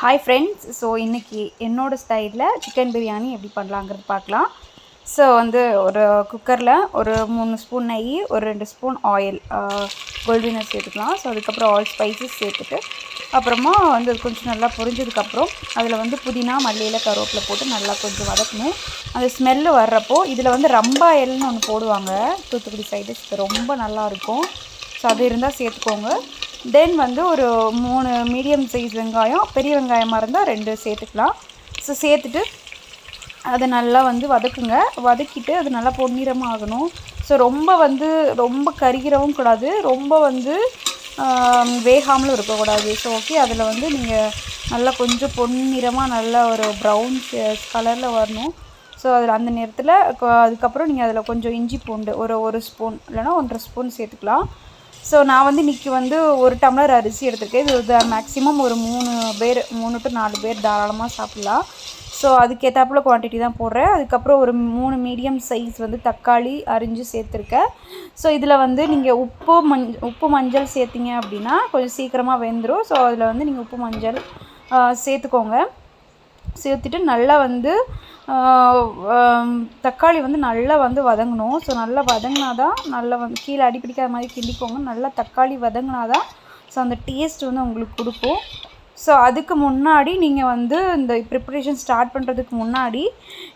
Hi friends. So இன்றைக்கி என்னோடய ஸ்டைலில் சிக்கன் பிரியாணி எப்படி பண்ணலாங்கிறது பார்க்கலாம். ஸோ வந்து ஒரு குக்கரில் ஒரு 3 ஸ்பூன் நெய், ஒரு 2 ஸ்பூன் ஆயில் கோல்டினர் சேர்த்துக்கலாம். ஸோ அதுக்கப்புறம் ஆல் ஸ்பைசஸ் சேர்த்துட்டு அப்புறமா வந்து அது கொஞ்சம் நல்லா பொரிஞ்சதுக்கப்புறம் அதில் வந்து புதினா, மல்லியில் கருவேப்பிலை போட்டு நல்லா கொஞ்சம் வதக்கணும். அந்த ஸ்மெல்லு வர்றப்போ இதில் வந்து ரம்பாயல்னு ஒன்று போடுவாங்க தூத்துக்குடி சைடு. இது ரொம்ப நல்லாயிருக்கும். ஸோ அது இருந்தால் சேர்த்துக்கோங்க. தென் வந்து ஒரு 3 மீடியம் சைஸ் வெங்காயம், பெரிய வெங்காயமாக இருந்தால் 2 சேர்த்துக்கலாம். ஸோ சேர்த்துட்டு அதை நல்லா வந்து வதக்குங்க. வதக்கிட்டு அது நல்லா பொன்னிறமாக ஆகணும். ஸோ ரொம்ப கருகிறவும் கூடாது, ரொம்ப வந்து வேகாமலும் இருக்கக்கூடாது. ஸோ ஓகே, அதில் வந்து நீங்கள் நல்லா கொஞ்சம் பொன்னிறமாக நல்லா ஒரு ப்ரௌன் கலரில் வரணும். ஸோ அதில் அந்த நேரத்தில் அதுக்கப்புறம் நீங்கள் அதில் கொஞ்சம் இஞ்சி பூண்டு ஒரு ஸ்பூன் இல்லைனா 1.5 ஸ்பூன் சேர்த்துக்கலாம். ஸோ நான் வந்து இன்றைக்கி வந்து 1 டம்ளர் அரிசி எடுத்துருக்கேன். இது மேக்ஸிமம் ஒரு 3 to 4 பேர் தாராளமாக சாப்பிட்லாம். ஸோ அதுக்கேற்றாப்புல குவான்டிட்டி தான் போடுறேன். அதுக்கப்புறம் ஒரு 3 மீடியம் சைஸ் வந்து தக்காளி அரிஞ்சு சேர்த்துருக்கேன். ஸோ இதில் வந்து நீங்கள் உப்பு மஞ்சள் சேர்த்திங்க அப்படின்னா கொஞ்சம் சீக்கிரமாக வெந்துடும். ஸோ அதில் வந்து நீங்கள் உப்பு மஞ்சள் சேர்த்துக்கோங்க. சேர்த்துட்டு நல்லா வந்து தக்காளி வந்து நல்லா வந்து வதங்கணும். ஸோ நல்லா வதங்கினா தான் நல்லா வந்து கீழே அடிப்பிடிக்காத மாதிரி கிண்டிக்கோங்க. நல்லா தக்காளி வதங்கினா தான் ஸோ அந்த டேஸ்ட் வந்து உங்களுக்கு கொடுக்கும். ஸோ அதுக்கு முன்னாடி நீங்கள் வந்து இந்த ப்ரிப்பரேஷன் ஸ்டார்ட் பண்ணுறதுக்கு முன்னாடி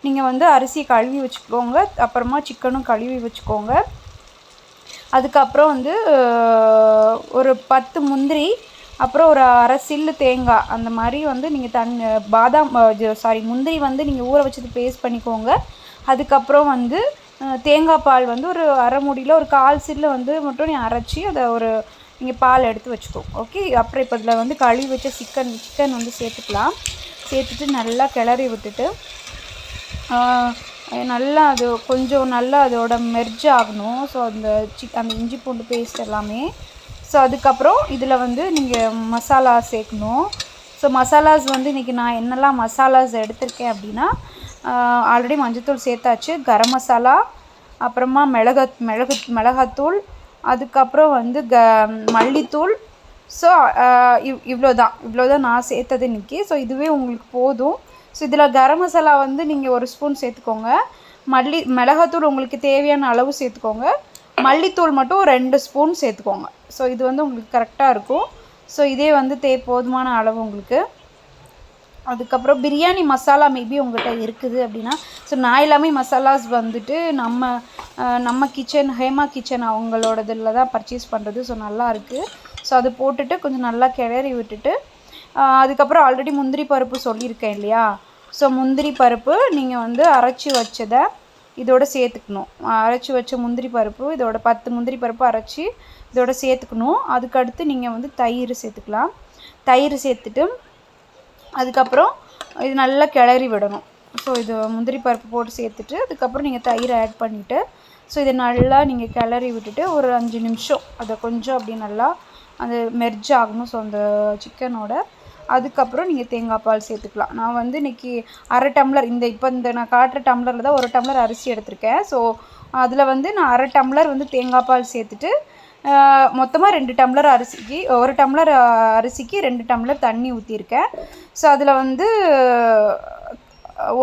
நீங்கள் வந்து அரிசியை கழுவி வச்சுக்கோங்க. அப்புறமா சிக்கனும் கழுவி வச்சுக்கோங்க. அதுக்கப்புறம் வந்து ஒரு 10 முந்திரி, அப்புறம் ஒரு அரை சில்லு தேங்காய், அந்த மாதிரி வந்து நீங்கள் முந்திரி வந்து நீங்கள் ஊற வச்சது பேஸ்ட் பண்ணிக்கோங்க. அதுக்கப்புறம் வந்து தேங்காய் பால் வந்து ஒரு அரை மூடியில் ஒரு 1/4 சில்லு வந்து மட்டும் நீ அரைச்சி அதை நீங்கள் பால் எடுத்து வச்சுக்கோங்க. ஓகே, அப்புறம் இப்போ இதில் வந்து கழுவி வச்ச சிக்கன் வந்து சேர்த்துக்கலாம். சேர்த்துட்டு நல்லா கிளறி விட்டுட்டு நல்லா அது கொஞ்சம் நல்லா அதோட மெர்ஜ் ஆகணும். ஸோ அந்த இஞ்சி பூண்டு பேஸ்ட் எல்லாமே. ஸோ அதுக்கப்புறம் இதில் வந்து நீங்கள் மசாலா சேர்க்கணும். ஸோ மசாலாஸ் வந்து இன்றைக்கி நான் என்னெல்லாம் மசாலாஸ் எடுத்திருக்கேன் அப்படின்னா, ஆல்ரெடி மஞ்சத்தூள் சேர்த்தாச்சு, கரம் மசாலா, அப்புறமா மிளகாத்தூள், அதுக்கப்புறம் வந்து மல்லித்தூள். ஸோ இவ்வளோதான் நான் சேர்த்தது இன்றைக்கி. ஸோ இதுவே உங்களுக்கு போதும். ஸோ இதில் கரம் மசாலா வந்து நீங்கள் 1 ஸ்பூன் சேர்த்துக்கோங்க. மிளகாத்தூள் உங்களுக்கு தேவையான அளவு சேர்த்துக்கோங்க. மல்லித்தூள் மட்டும் 2 ஸ்பூன் சேர்த்துக்கோங்க. ஸோ இது வந்து உங்களுக்கு கரெக்டாக இருக்கும். ஸோ இதே வந்து போதுமான அளவு உங்களுக்கு. அதுக்கப்புறம் பிரியாணி மசாலா மேபி உங்கள்கிட்ட இருக்குது அப்படின்னா, ஸோ நான் எல்லாமே மசாலாஸ் வந்துட்டு நம்ம கிச்சன், ஹேமா கிச்சன் அவங்களோடதில் தான் பர்ச்சேஸ் பண்ணுறது. ஸோ நல்லாயிருக்கு. ஸோ அது போட்டுட்டு கொஞ்சம் நல்லா கிளறி விட்டுட்டு அதுக்கப்புறம் ஆல்ரெடி முந்திரி பருப்பு சொல்லியிருக்கேன் இல்லையா. ஸோ முந்திரி பருப்பு நீங்கள் வந்து அரைச்சி வச்சதை இதோடு சேர்த்துக்கணும். அரைச்சி வச்ச முந்திரி பருப்பு, இதோட 10 முந்திரி பருப்பு அரைச்சி இதோட சேர்த்துக்கணும். அதுக்கடுத்து நீங்கள் வந்து தயிர் சேர்த்துக்கலாம். தயிர் சேர்த்துட்டு அதுக்கப்புறம் இது நல்லா கிளறி விடணும். ஸோ இது முந்திரி பருப்பு போட்டு சேர்த்துட்டு அதுக்கப்புறம் நீங்கள் தயிர் ஆட் பண்ணிவிட்டு ஸோ இதை நல்லா நீங்கள் கிளறி விட்டுட்டு ஒரு 5 நிமிஷம் அதை கொஞ்சம் அப்படி நல்லா அது மெர்ஜ் ஆகணும். ஸோ அந்த சிக்கனோட அதுக்கப்புறம் நீங்கள் தேங்காய் பால் சேர்த்துக்கலாம். நான் வந்து இன்றைக்கி அரை டம்ளர் இப்போ நான் காட்டுற டம்ளரில் தான் 1 டம்ளர் அரிசி எடுத்திருக்கேன். ஸோ அதில் வந்து நான் அரை டம்ளர் வந்து தேங்காய் பால் சேர்த்துட்டு மொத்தமாக 2 டம்ளர் அரிசிக்கு 1 டம்ளர் அரிசிக்கு 2 டம்ளர் தண்ணி ஊற்றிருக்கேன். ஸோ அதில் வந்து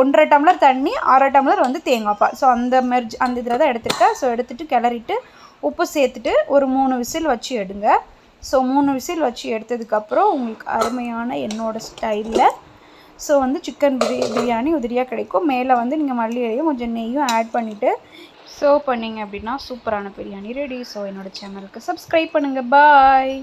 1.5 டம்ளர் தண்ணி, 1/2 டம்ளர் வந்து தேங்காய் பால். ஸோ அந்த இதில் தான் எடுத்துருக்கேன். ஸோ எடுத்துகிட்டு கிளறிட்டு உப்பு சேர்த்துட்டு ஒரு 3 விசில் வச்சு எடுங்க. ஸோ 3 விசில் வச்சு எடுத்ததுக்கப்புறம் உங்களுக்கு அருமையான என்னோடய ஸ்டைலில் ஸோ வந்து சிக்கன் பிரியாணி உதிரியாக கிடைக்கும். மேலே வந்து நீங்கள் மல்லி இலையும் கொஞ்சம் நெய்யும் ஆட் பண்ணிவிட்டு சர்வ் பண்ணிங்க அப்படின்னா சூப்பரான பிரியாணி ரெடி. ஸோ என்னோடய சேனலுக்கு சப்ஸ்கிரைப் பண்ணுங்கள். பாய்.